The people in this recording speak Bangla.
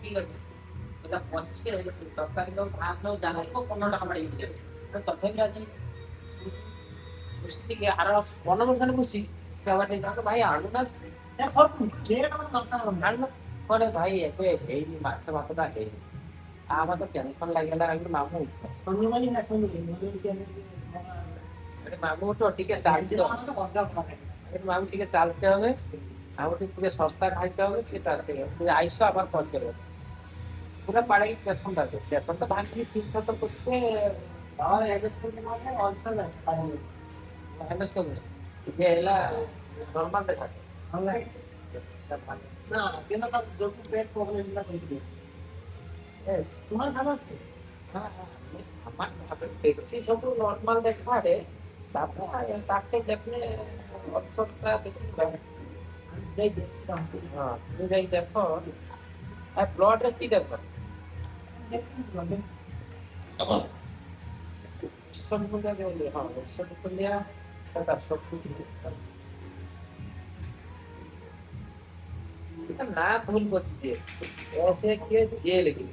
ঠিক আছে এটা 25 টাকা তরকারি দাও ভাত দাও জানাই 15 টাকা বাড়িয়ে দিবে তখন রাজি মুশকিল গিয়ে আর 15 খানে বসি সে আবার দেখো ভাই আলু না আলু পরে ভাই একে এই মাছ ভাতটা এই আমার তো টেনশন লাগে না আমি মামু মামু তো ঠিক আছে চালতে হবে মামু ঠিক আছে চালতে হবে মামু থেকে সস্তা খাইতে হবে সেটা থেকে তুই আইসো আবার পচে পুরো পাড়ায় পেছনটা আছে পেছনটা ভাঙি ছিনছাত করতে বাবার অ্যাড্রেস করতে মানে অঞ্চল আছে অ্যাড্রেস করবে যে এলা নর্মাল দেখাচ্ছে না কেন তার যখন পেট প্রবলেম না করে দিয়েছে তোমার ভালো আছে হ্যাঁ আমার দেখছি সব নর্মাল দেখারে তারপরে তাকে দেখলে অঞ্চলটা দেখি হ্যাঁ তুমি দেখো আর ব্লডে কি দেখো সম্পূর্ণ বলি হ্যাঁ সম্পূর্ণ তার সব না ভুল করছে ऐसे के जेल की